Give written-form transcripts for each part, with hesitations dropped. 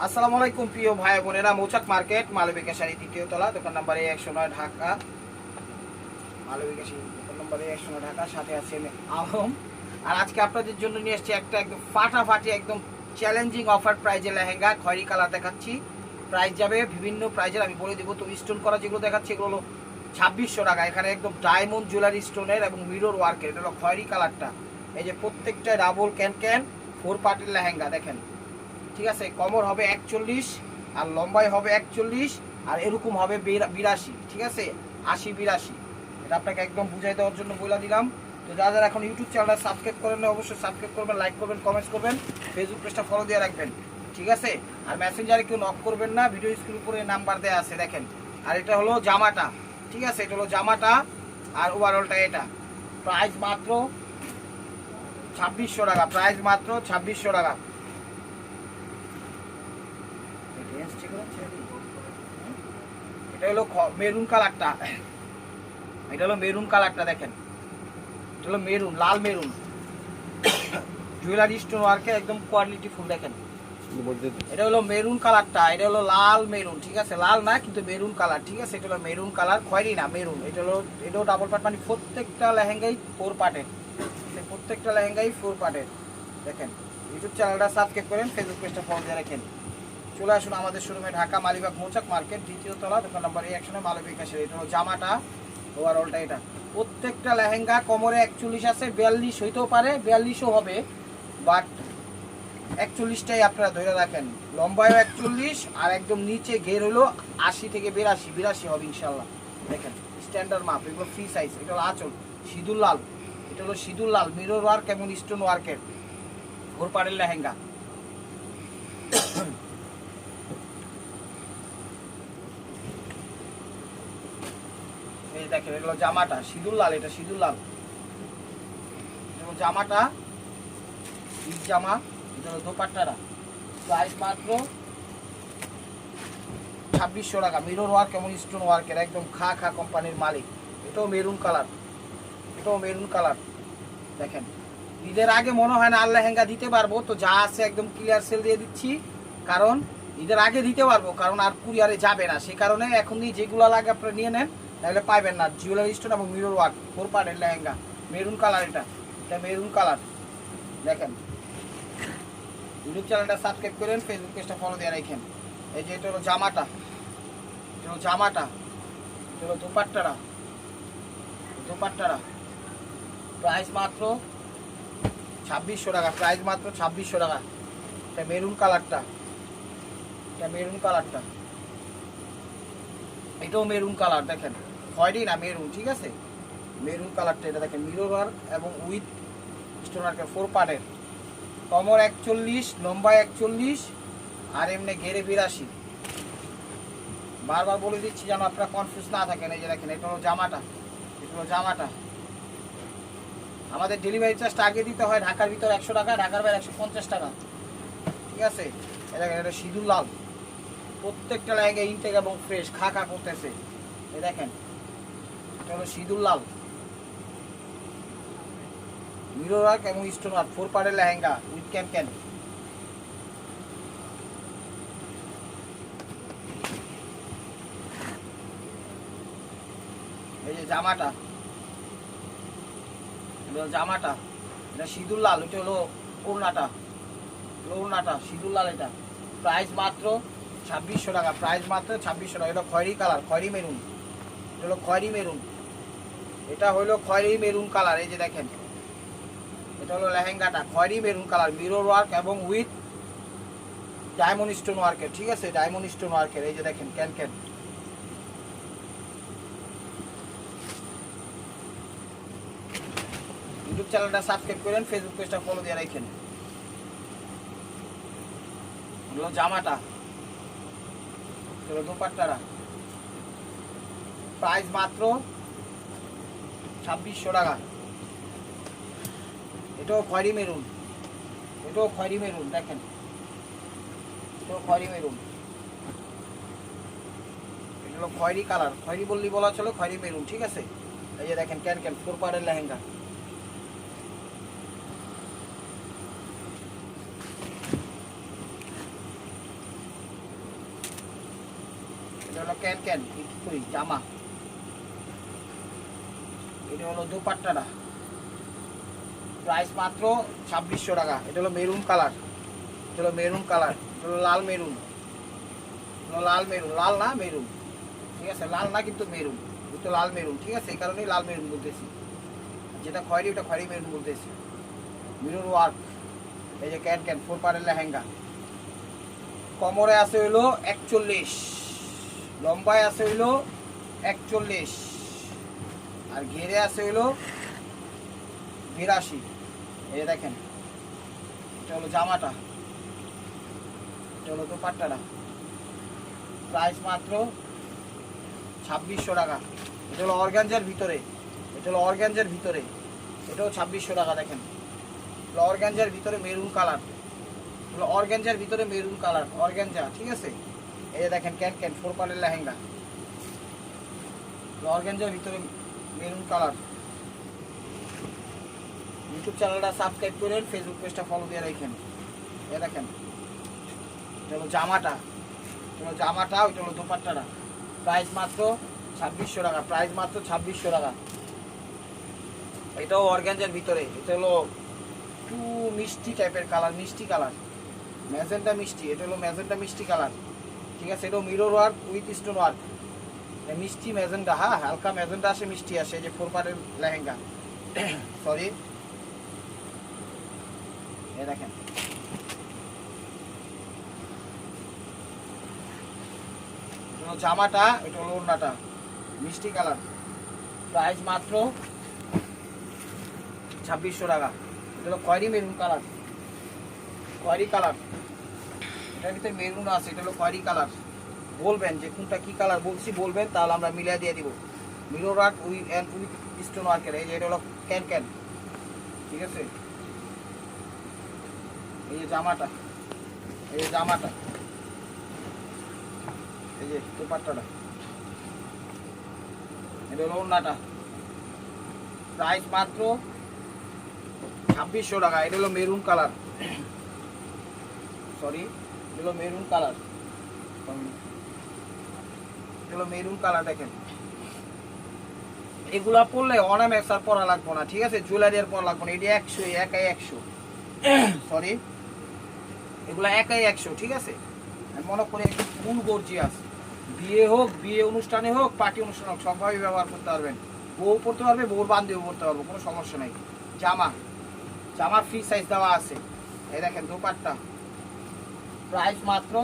আসসালামু আলাইকুম প্রিয় ভাই বোনেরা, মৌচাক মার্কেট মালবিকা শাড়ি দ্বিতীয় তলা, দোকান নাম্বার 109 ঢাকা। মালবিকা শাড়ি দোকান নাম্বার 109 ঢাকা, সাথে আছি আমি আলম। আর আজকে আপনাদের জন্য নিয়ে এসেছি একটা একদম ফাটাফাটি একদম চ্যালেঞ্জিং অফার প্রাইজে লেহেঙ্গা, খয়েরি কালার দেখাচ্ছি। প্রাইস যাবে বিভিন্ন প্রাইজের, আমি বলে দেবো। তো স্টোন করা যেগুলো দেখাচ্ছি এগুলো হলো 2600 টাকা। এখানে একদম ডায়মন্ড জুয়েলারি স্টোনের এবং মিরর ওয়ার্কের, এটা হলো খয়েরি কালারটা। এই যে প্রত্যেকটা ডাবল ক্যান 4 পার্টির লেহেঙ্গা দেখেন, ঠিক আছে। কমর হবে 41 আর লম্বাই হবে 41 আর এরকম হবে 82, ঠিক আছে, 80-82। এটা আপনাকে একদম বুঝাই দেওয়ার জন্য বলে দিলাম। তো যারা যারা এখন ইউটিউব চ্যানেলটা সাবস্ক্রাইব করেন না, অবশ্যই সাবস্ক্রাইব করবেন, লাইক করবেন, কমেন্টস করবেন, ফেসবুক পেজটা ফলো দিয়ে রাখবেন, ঠিক আছে। আর মেসেঞ্জারে কেউ নক করবেন না, ভিডিও স্ক্রিন উপরে নাম্বার দেওয়া আছে দেখেন। আর এটা হলো জামাটা, ঠিক আছে, এটা হলো জামাটা আর ওভারঅলটা এটা। প্রাইস মাত্র 2600 টাকা, প্রাইস মাত্র 2600 টাকা। এটা হলো মেরুন কালারটা, এটা হলো মেরুন কালারটা দেখেন, এটা হলো মেরুন, লাল মেরুন জুয়েলারি স্টোন ওয়ার্কের একদম কোয়ালিটি ফুল দেখেন। এটা হলো মেরুন কালারটা, এটা হলো লাল মেরুন, ঠিক আছে, লাল না কিন্তু মেরুন কালার, ঠিক আছে। এটা হলো মেরুন কালার, খয়েরি না মেরুন। এটা হলো, এটাও ডাবল পার্ট, মানে প্রত্যেকটা লেহেঙ্গাই 4 পার্টের, প্রত্যেকটা লেহেঙ্গাই 4 পার্টের দেখেন। ইউটিউব চ্যানেলটা সাবস্ক্রাইব করেন, ফেসবুক পেজটা ফলো দিয়ে রাখেন। চলে আসুন আমাদের শোরুমে, ঢাকা মালিবাগ মৌচাক মার্কেট দ্বিতীয় তলা, দোকান নাম্বার 109 মালবিকা শাড়ি। এটা হলো জামাটা, ওভারঅলটা এটা। প্রত্যেকটা লেহেঙ্গা কোমরে 41 আছে, 42 হইতেও পারে, 42ও হবে, বাট 41টাই আপনারা ধরে রাখেন। লম্বায়ও 41 আর একদম নিচে ঘের হলো 80 থেকে 82 হবে ইনশাল্লাহ। দেখেন স্ট্যান্ডার্ড মাপ, এগুলো ফ্রি সাইজ। এটা হলো আঁচল সিঁদুর লাল, এটা হলো সিঁদুর লাল মিরর ওয়ার্ক এবং স্টোন ওয়ার্কের ঘোরপাড়ের লেহেঙ্গা। এই দেখেন এগুলো জামাটা সিঁদুর লাল, এটা সিঁদুর লাল, জামাটা ঈদ জামা। এটা হলো দোপাট্টারা, প্রাইস মাত্র 2600 টাকা। মিরর ওয়ার্ক এবং স্টোন ওয়ার্কের একদম খা কোম্পানির মালিক। এটাও মেরুন কালার, এটাও মেরুন কালার দেখেন। ঈদের আগে মনে হয় না আর লেহেঙ্গা দিতে পারবো, তো যা আছে একদম ক্লিয়ার সেল দিয়ে দিচ্ছি, কারণ ঈদের আগে দিতে পারবো, কারণ আর কুরিয়ারে যাবে না, সে কারণে এখনই যেগুলো লাগে আপনারা নিয়ে নেন, তাহলে পাইবেন না। জুয়েলারি স্টোন এবং মিরর ওয়ার্ক 4 পার্টের লেহেঙ্গা, মেরুন কালার, এটা এটা মেরুন কালার দেখেন। ইউটিউব চ্যানেলটা সাবস্ক্রাইব করেন, ফেসবুক পেজটা ফলো দিয়ে রাখেন। এই যে এটা হলো জামাটা, এটা হলো জামাটা, এটা হলো দোপাট্টারা, দোপাট্টারা। প্রাইস মাত্র 2600 টাকা, প্রাইস মাত্র 2600 টাকা। এটা মেরুন কালারটা, এটা মেরুন কালারটা, এটাও মেরুন কালার দেখেন, খয়েরি না মেরুন, ঠিক আছে, মেরুন কালারটা এটা দেখেন। মিরর ওয়ার্ক এবং উইথ স্টোন ওয়ার্কের 4 পার্টের। কমর 41, লম্বা 41 আর এমনি ঘেরে 82। বারবার বলে দিচ্ছি যেন আপনারা কনফিউজ না থাকেন। এই যে দেখেন এটা হলো জামাটা, এটা হলো জামাটা। আমাদের ডেলিভারি চার্জটা আগে দিতে হয়, ঢাকার ভিতর 100 টাকা, ঢাকার বাইরে 150 টাকা, ঠিক আছে। এটা দেখেন, এটা সিঁদুর লাল, প্রত্যেকটা লেহেঙ্গা ইনটেক এবং ফ্রেশ খা করতেছে। এই দেখেন এটা হলো সিঁদুর লাল মিরর ওয়ার্ক এবং স্টোন ওয়ার্ক 4 পার্টের লেহেঙ্গা উইথ ক্যান। এই যে জামাটা, এটা জামাটা, এটা সিঁদুর লাল, এটা হলো ওড়নাটা, ওড়নাটা সিঁদুর লাল। এটা প্রাইস মাত্র 2600 টাকা, প্রাইস মাত্র 2600 টাকা। এটা খয়েরি কালার, খয়েরি মেরুন, এটা হলো খয়েরি মেরুন, এটা হলো খয়েরি মেরুন কালার। এই যে দেখেন এটা হলো লেহেঙ্গাটা, খয়েরি মেরুন কালার, মিরর ওয়ার্ক এবং উইথ ডায়মন্ড স্টোন ওয়ার্কের, ঠিক আছে, ডায়মন্ড স্টোন ওয়ার্কের। এই যে দেখেন ক্যান। ইউটিউব চ্যানেলটা সাবস্ক্রাইব করেন, ফেসবুক পেজটা ফলো দিয়ে রাখেন। হলো জামাটা, হলো দোপাট্টারা, প্রাইস মাত্র 2600 টাকা। এটাও খয়েরি মেরুন, এটাও খয়েরি মেরুন দেখেন, এটাও খয়েরি মেরুন, এটা হলো খয়েরি কালার, খয়েরি বললেই বলা চলো, খয়েরি মেরুন, ঠিক আছে। এই যে দেখেন ক্যান 4 পার্টের লেহেঙ্গা। এটা হলো ক্যান ক্যান কই জামা। এটা হলো দুপাট্টাটা, প্রাইস মাত্র 2600 টাকা। এটা হলো মেরুন কালার, এটা হলো মেরুন কালার, এটা হলো লাল মেরুন, লাল মেরুন, লাল না মেরুন, ঠিক আছে, লাল না কিন্তু মেরুন, এটা লাল মেরুন, ঠিক আছে, এই কারণেই লাল মেরুন বলতেছি। যেটা খয়েরি ওটা খয়েরি মেরুন বলতেছি। মিরর ওয়ার্ক, এই যে ক্যান ক্যান 4 পারের লেহেঙ্গা। কোমরে আছে হইলো 41, লম্বায় আছে হইলো 41, আর ঘেরে আছে হইলো 82। এই দেখেন, এটা হলো জামাটা, এটা হলো দোপাট্টাটা, প্রাইস মাত্র 2600 টাকা। এটা হলো অর্গানজার ভিতরে, এটা হলো অর্গানজার ভিতরে, এটাও 2600 টাকা। দেখেন অর্গানজার ভিতরে মেরুন কালার, অর্গানজার ভিতরে মেরুন কালার, অর্গানজা, ঠিক আছে। এই দেখেন ক্যান ক্যান 4 পারের লেহেঙ্গা, অর্গানজার ভিতরে মেরুন কালার। ইউটিউব চ্যানেলটা সাবস্ক্রাইব করেন, ফেসবুক পেজটা ফলো দিয়ে রাখেন। এই দেখেন এটা হলো জামাটা, এটা হলো জামাটা, ওইটা হলো দোপাট্টাটা, প্রাইস মাত্র 2600 টাকা, প্রাইস মাত্র 2600 টাকা। এটাও অর্গানজার ভিতরে, এটা হলো একটু মিষ্টি টাইপের কালার, মিষ্টি কালার, ম্যাজেন্টা মিষ্টি, এটা হলো ম্যাজেন্টা মিষ্টি কালার, ঠিক আছে। এটাও mirror work with stone work, মিষ্টি ম্যাজেন্টা, হ্যাঁ হালকা ম্যাজেন্টা আসে, মিষ্টি আসে। এই যে 4 পারের লেহেঙ্গা, সরি, এই দেখেন জামাটা, এটা হলো ওড়নাটা, মিষ্টি কালার, প্রাইস মাত্র 2600 টাকা। এটা হলো খয়েরি মেরুন কালার, খয়েরি কালার, এটার ভিতরে মেরুন আছে, এটা হলো খয়েরি কালার। বলবেন যে কোনটা কি কালার বলছি, বলবেন, তাহলে আমরা মিলিয়ে দিয়ে দিব। মিরর ওয়ার্ক উইথ স্টোন ওয়ার্কের, এই যে এটা হলো ক্যান ক্যান, ঠিক আছে। এই যে জামাটা, এই যে জামাটা, এই যে দোপাট্টাটা, এটা হলো ওড়নাটা, প্রাইস মাত্র 2600 টাকা। এটা হলো মেরুন কালার, সরি, এটা হলো মেরুন কালার, এটা হলো মেরুন কালার। দেখেন এগুলা পরলে অর্নামেন্টস আর পরা লাগবো না, ঠিক আছে, জুয়েলারি আর পরা লাগবো না। এটি 100, একাই 100, সরি, এগুলা একাই 100, ঠিক আছে। আমি মনে করি একটু ফুল গর্জিয়াস, বিয়ে হোক, বিয়ে অনুষ্ঠানে হোক, পার্টি অনুষ্ঠানে হোক, সবভাবে ব্যবহার করতে পারবেন। বউ পড়তে পারবে, বউর বান্ধবীও পড়তে পারবো, কোনো সমস্যা নাই। জামা, জামার ফ্রি সাইজ দেওয়া আছে। এই দেখেন দোপাট্টা, প্রাইস মাত্র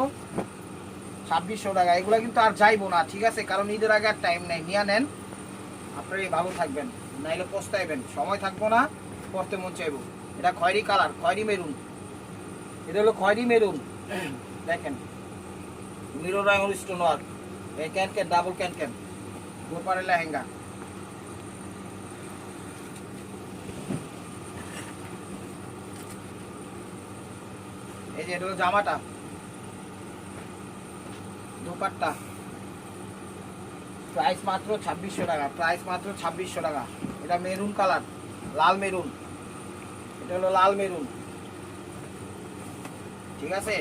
2600 টাকা। এগুলো কিন্তু আর যাইবো না, ঠিক আছে, কারণ ঈদের আগে আর টাইম নেই, নিয়ে নেন, আপনারা ভালো থাকবেন, নাইলে পস্তাইবেন, সময় থাকবো না, পড়তে মন চাইবো। এটা খয়েরি কালার, খয়েরি মেরুন, এটা হলো খয়েরি মেরুন। দেখেন মিরর রায়ন স্টোন ওয়ার্ক, এই can can, double can can, গোপারের লেহেঙ্গা। এই যে এটা হলো জামাটা, দোপাট্টা, প্রাইস মাত্র 2600 টাকা, প্রাইস মাত্র 2600 টাকা। এটা মেরুন কালার, লাল মেরুন, এটা হলো লাল মেরুন, ঠিক আছে।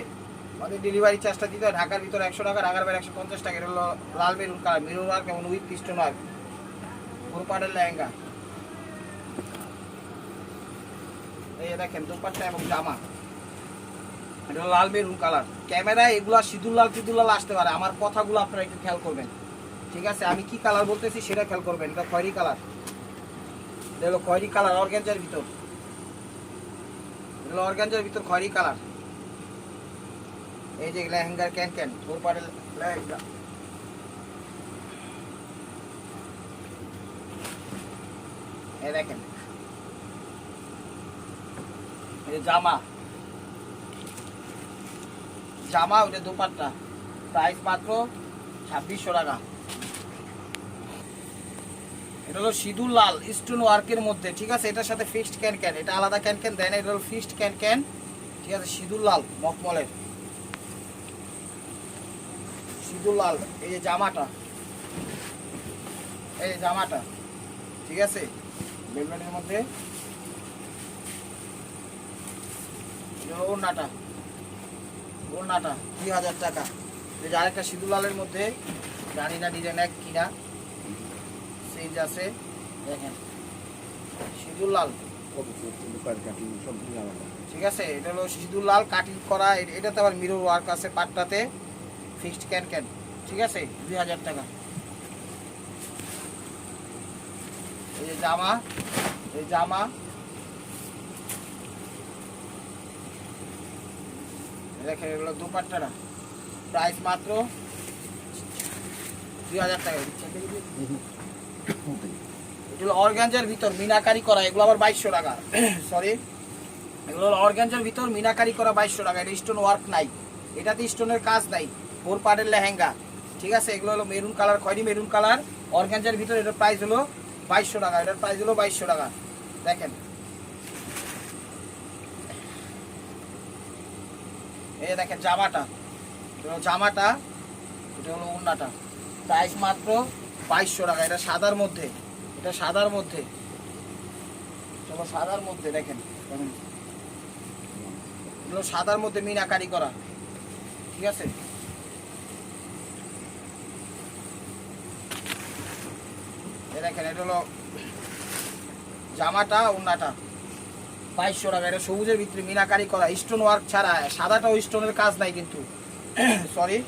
আমাদের ডেলিভারি চার্জটা দিতে হয় ঢাকার ভিতরে 100 টাকা, ঢাকার বাইরে 150 টাকা। এটা হলো লাল মেরুন কালার, মেরুন ওয়ার্ক এবং উইথ পিস্টন ওয়ার্ক, গোপারের লেহেঙ্গা। এই দেখেন দোপাট্টা এবং জামা, এটা হলো লাল মেরুন কালার। ক্যামেরায় এগুলা সিঁদুর লাল আসতে পারে, আমার কথাগুলো আপনারা একটু খেয়াল করবেন, ঠিক আছে। আমি কি কালার বলতেছি সেটা খেয়াল করবেন। এটা খয়েরি কালার, এটা হলো খয়েরি কালার, অর্গানজার ভিতর, এটা হলো অর্গানজার ভিতর খয়েরি কালার। এই যে লেহেঙ্গার ক্যান ক্যান, 4 পারের লেহেঙ্গা। এই দেখেন এই জামা, জামা, ওটা দোপাট্টা, প্রাইস মাত্র 2600 টাকা। এটা হলো সিঁদুর লাল স্টোন ওয়ার্কের মধ্যে, ঠিক আছে। এটার সাথে ফিক্সড ক্যান ক্যান, এটা আলাদা ক্যান ক্যান দেয় না, এটা হলো ফিক্সড ক্যান ক্যান, ঠিক আছে। সিঁদুর লাল মখমলের, সিঁদুর লাল। এই যে জামাটা, এই যে জামাটা, ঠিক আছে, বেলভেটের মধ্যে। ওড়নাটা, ওড়নাটা 2000 টাকা। এই যে আরেকটা সিঁদুর লালের মধ্যে জানি না ডিজাইন এক কিনা, চেঞ্জ আছে। দেখেন সিঁদুর লাল, ঠিক আছে, এটা হলো সিঁদুর লাল কাটিং করা। এটাতে আবার মিরর ওয়ার্ক আছে পাটটাতে, ফিক্সড ক্যান, ঠিক আছে, 2000 টাকা। এই যে জামা, এই জামা দেখেন, এগুলো দুপাট্টাটা, প্রাইস মাত্র 2000 টাকা। এগুলো অর্গানজার ভিতর মিনাকারি করা, এগুলো আবার 2200 টাকা। সরি, এগুলো হলো অর্গানজার ভিতর মিনাকারি করা 2200 টাকা। এটা স্টোন ওয়ার্ক নাই, এটাতে স্টোনের কাজ নাই, 4 পার্টের লেহেঙ্গা, ঠিক আছে। এগুলো হলো মেরুন কালার, খয়েরি মেরুন কালার, অর্গানজার ভিতর। এটার প্রাইস হলো 2200 টাকা। এটার প্রাইস হলো 2200 টাকা। দেখেন এই দেখেন জামাটা, এটা হলো জামাটা, এটা হলো ওড়নাটা, প্রাইস মাত্র 2200 টাকা। এটা সাদার মধ্যে, এটা সাদার মধ্যে, চলো সাদার মধ্যে দেখেন, এগুলো সাদার মধ্যে মিনাকারি করা, ঠিক আছে। এই দেখেন এটা হলো জামাটা, ওড়নাটা, 2200 টাকা। এটা সবুজের ভিতরে মিনাকারি করা, স্টোন ওয়ার্ক ছাড়া, সাদাটাও স্টোনের কাজ নাই কিন্তু, সরি,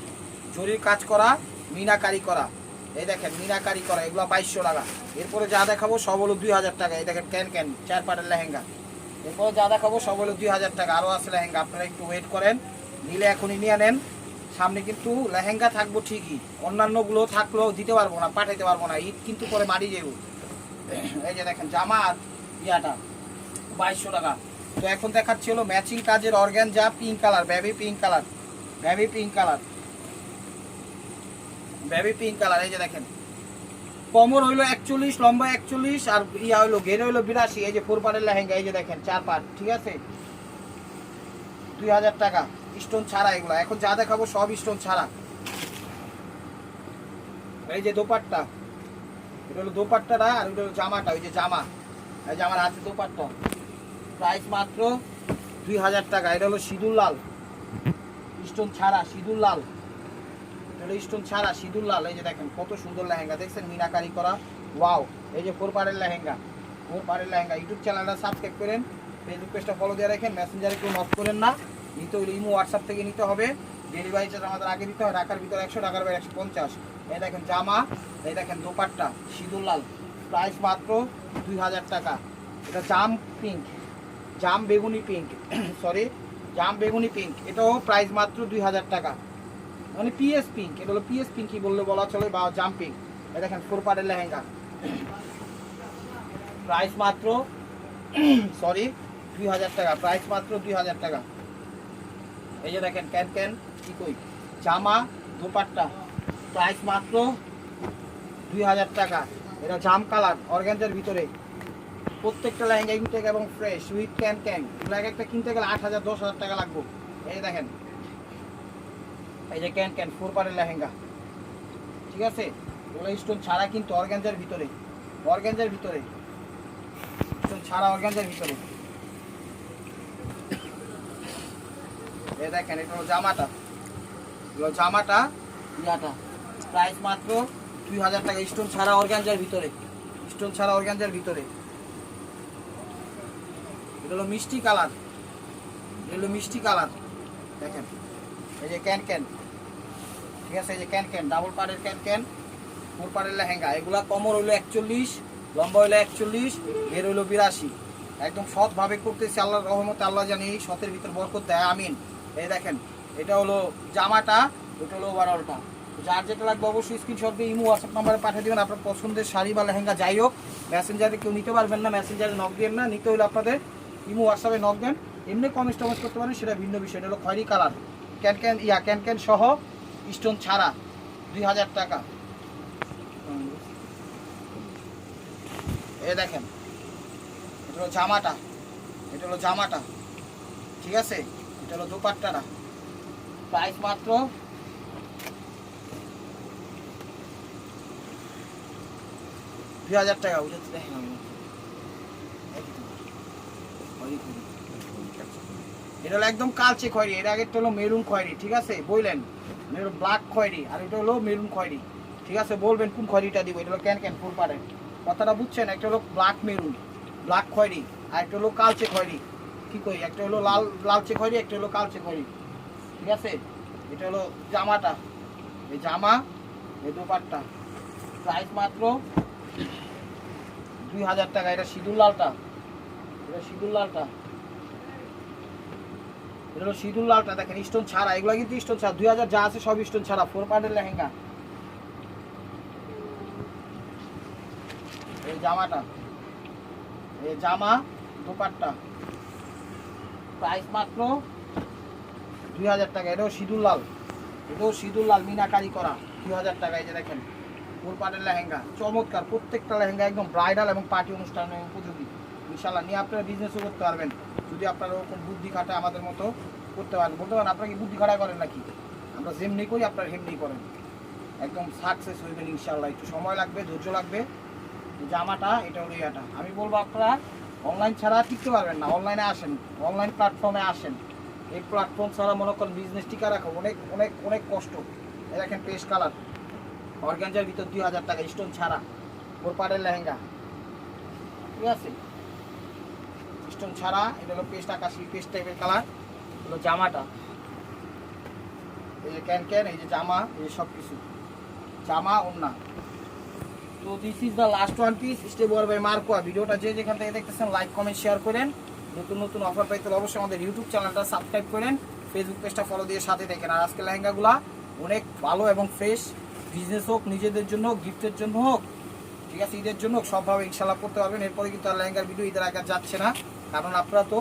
জরির কাজ করা, মিনাকারি করা। এই দেখেন মিনাকারি করা, এগুলো 2200 টাকা। এরপরে যা দেখাবো সব হলো 2000 টাকা। এই দেখেন ক্যান 4 পাটের লেহেঙ্গা। এরপরে যা দেখাবো সব হলো 2000 টাকা। আরও আছে লেহেঙ্গা, আপনারা একটু ওয়েট করেন, নিলে এখনই নিয়ে নেন। সামনে কিন্তু লেহেঙ্গা থাকবো ঠিকই, অন্যান্যগুলো থাকলেও দিতে পারবো না, পাঠাইতে পারবো না, ঈদ কিন্তু পরে মারি যাবো। এই যে দেখেন জামা আর ইয়াটা 2200 টাকা। তো এখন দেখাচ্ছি হলো ম্যাচিং কাজের organza pink colour, baby pink colour, baby pink colour, baby pink colour. এই যে দেখেন কমর হইলো 41, লম্বা 41, আর ইয়া হইলো ঘের হইলো 82। এই যে 4 পার্টের লেহেঙ্গা, এই যে দেখেন 4 পার্ট, ঠিক আছে, 2000 টাকা, স্টোন ছাড়া এগুলো। এখন যা দেখাবো সব স্টোন ছাড়া। এই যে দোপাট্টা, এটা হলো দোপাট্টাটা, আর এটা হলো জামাটা, ওই যে জামা, এই যে আমার হাতে দোপাট্টা, প্রাইস মাত্র 2000 টাকা। এটা হলো সিঁদুর লাল, স্টোন ছাড়া সিঁদুর লাল, এটা হলো স্টোন ছাড়া সিঁদুর লাল। এই যে দেখেন কত সুন্দর লেহেঙ্গা, দেখছেন মিনাকারি করা, ওয়াও। এই যে 4 পার্টের লেহেঙ্গা, 4 পার্টের লেহেঙ্গা। ইউটিউব চ্যানেলটা সাবস্ক্রাইব করেন, ফেসবুক পেজটা ফলো দিয়ে রাখেন, মেসেঞ্জারে কেউ নক করেন না, নিতে হলে ইমো হোয়াটসঅ্যাপ থেকে নিতে হবে। ডেলিভারি চার্জ আমাদের আগে দিতে হয়, ঢাকার ভিতরে 100, ঢাকার বাইরে 150। এই দেখেন জামা, এই দেখেন দোপাট্টা সিঁদুর লাল, প্রাইস মাত্র 2000 টাকা। এটা জাম পিঙ্ক, জাম বেগুনি পিঙ্ক, সরি জাম বেগুনি পিঙ্ক, এটাও প্রাইস মাত্র 2000 টাকা। মানে পিএস পিঙ্ক, এটা হলো পিএস পিঙ্ক কি বললে বলা চলে, বা জাম পিঙ্ক। এই দেখেন 4 পার্টের লেহেঙ্গা, প্রাইস মাত্র সরি 2000 টাকা, প্রাইস মাত্র 2000 টাকা। এই যে দেখেন ক্যান কি কই জামা দোপাট্টা, প্রাইস মাত্র 2000 টাকা। এটা জাম কালার অর্গানজার ভিতরে, প্রত্যেকটা লেহেঙ্গা ইনটেক এবং ফ্রেশ উইথ ক্যান এগুলো এক একটা কিনতে গেলে 8000 10,000 টাকা লাগবে। এই দেখেন এই যে ক্যান 4 পার্টের লেহেঙ্গা, ঠিক আছে, এগুলো স্টোন ছাড়া কিন্তু অর্গানজার ভিতরে, অর্গানজার ভিতরে স্টোন ছাড়া, অর্গানজার ভিতরে। এই দেখেন এটা হলো জামাটা, এগুলো জামাটা ইয়াটা, প্রাইস মাত্র 2000 টাকা, স্টোন ছাড়া অর্গানজার ভিতরে, স্টোন ছাড়া অর্গানজার ভিতরে। এটা হলো মিষ্টি কালার, এটা হলো মিষ্টি কালার। দেখেন এই যে ক্যান, ঠিক আছে, এই যে ক্যান ডাবল পাড়ের ক্যান 4 পাড়ের লেহেঙ্গা। এগুলা কমর হইলো 41, লম্বা হইলো 41, ঘের হইলো 82। একদম সৎভাবে করতেছি, আল্লাহর রহমতে, আল্লাহ জানি এই সতের ভিতর বরকত দেয়, আমিন। এই দেখেন এটা হলো জামাটা, ওটা হলো ওভারঅলটা। যার যেটা লাগবে অবশ্যই স্ক্রিনশট দিয়ে ইমো হোয়াটসঅ্যাপ নাম্বারে পাঠিয়ে দেবেন। আপনার পছন্দের শাড়ি বা লেহেঙ্গা যাই হোক, মেসেঞ্জারে কেউ নিতে পারবেন না, মেসেঞ্জারে নক দেন না, নিতে হলে আপনাদের ইমো হোয়াটসঅ্যাপে নক দেন, এমনি কমেন্ট টমেন্ট করতে পারেন, সেটা ভিন্ন বিষয়। এটা হলো খয়েরি কালার, ক্যান সহ স্টোন ছাড়া 2000 টাকা। এই দেখেন এটা হলো জামাটা, এটা হলো জামাটা, ঠিক আছে, এটা হলো দোপাট্টাটা, প্রাইস মাত্র 2000 টাকা। বুঝতে দেখেন এটা হলো একদম কালচে খয়েরি, এর আগেরটা হলো মেরুন খয়েরি, ঠিক আছে, বললেন মেরুন ব্ল্যাক খয়েরি, আর এটা হলো মেরুন খয়েরি। ঠিক আছে, বলবেন কোন খয়েরিটা দিব। এটা হলো ক্যান ফুল পাড়ের, কথাটা বুঝছেন? একটা হলো ব্ল্যাক মেরুন, ব্ল্যাক খয়েরি, আর একটা হলো কালচে খয়েরি। কি কই, একটা হলো লালচে খয়েরি, একটা হলো কালচে খয়েরি। ঠিক আছে, এটা হলো জামাটা, এই জামা, এই দোপাট্টা, প্রাইস মাত্র 2000 টাকা। এটা সিঁদুর লালটা, এটা সিঁদুর লালটা, এটা হলো সিঁদুর লালটা। দেখেন স্টোন ছাড়া, এগুলো কিন্তু স্টোন ছাড়া, 2000 যা আছে সব স্টোন ছাড়া, 4 পার্টের লেহেঙ্গা। এই জামাটা, এই জামা দোপাট্টা, প্রাইস মাত্র 2000 টাকা। এটাও সিঁদুর লাল, এটাও সিঁদুর লাল মিনাকারি করা, 2000 টাকা। এই যে দেখেন ফুল পাটের লেহেঙ্গা, চমৎকার প্রত্যেকটা লেহেঙ্গা, একদম ব্রাইডাল এবং পার্টি অনুষ্ঠান উপযোগী। ইনশাল্লাহ নিয়ে আপনারা বিজনেসও করতে পারবেন, যদি আপনারা ওরকম বুদ্ধি খাটে আমাদের মতো করতে পারেন। বলতে পারেন আপনারা কি বুদ্ধি খাটা করেন নাকি? আমরা যেমনি করি আপনারা হেমনি করেন, একদম সাকসেস হইবেন ইনশাল্লাহ। একটু সময় লাগবে, ধৈর্য লাগবে। জামাটা এটা হলো ইয়াটা। আমি বলবো আপনারা অনলাইন ছাড়া টিকতে পারবেন না, অনলাইনে আসেন, অনলাইন প্ল্যাটফর্মে আসেন। এই প্ল্যাটফর্ম ছাড়া মনে করেন বিজনেস টিকা রাখা অনেক অনেক অনেক কষ্ট। এই দেখেন পেস্ট কালার অর্গানজার ভিতর 2000 টাকা, স্টোন ছাড়া, ফোর পাড়ের লেহেঙ্গা। ঠিক আছে, স্টোন ছাড়া। এটা হলো পেস্ট আকাশি পেস্ট টাইপের কালার। হলো জামাটা, এই যে ক্যান, এই যে জামা, এই যে সব কিছু জামা ওড়না। তো this is the last one piece stay বর বাই মার্কোয়া। ভিডিওটা যে যেখান থেকে দেখতেছেন লাইক কমেন্ট শেয়ার করেন। নতুন নতুন অফার পাইতে অবশ্যই আমাদের ইউটিউব চ্যানেলটা সাবস্ক্রাইব করেন, ফেসবুক পেজটা ফলো দিয়ে সাথে দেখেন। আর আজকে লেহেঙ্গাগুলো অনেক ভালো এবং ফ্রেশ, বিজনেস হোক, নিজেদের জন্য হোক, গিফটের জন্য হোক, ঠিক আছে, ঈদের জন্য হোক, সবভাবে ইনশাল্লাহ করতে পারবেন। এরপরে কিন্তু আর লেহেঙ্গার ভিডিও ঈদের আগে যাচ্ছে না, কারণ আপনারা তো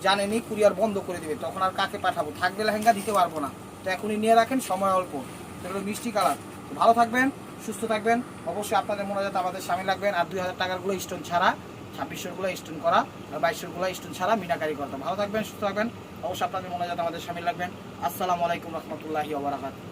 জানেনই কুরিয়ার বন্ধ করে দেবে, তখন আর কাকে পাঠাবো, থাকবে লেহেঙ্গা দিতে পারবো না। তো এখনই নিয়ে রাখেন, সময় অল্প। সেগুলো মিষ্টি কালার। ভালো থাকবেন, সুস্থ থাকবেন। অবশ্যই আপনাদের মোনাজাত আমাদের সামিল রাখবেন। আর 2000 টাকারগুলো স্টোন ছাড়া, 2600গুলো স্টোন করা, আর 2200গুলো স্টোন ছাড়া মিনাকারি করতে। ভালো থাকবেন, সুস্থ থাকবেন। অবশ্যই আপনাদের মোনাজাত আমাদের সামিল রাখবেন। আসসালামু আলাইকুম রহমতুল্লাহি ওয়া বারাকাতুহু।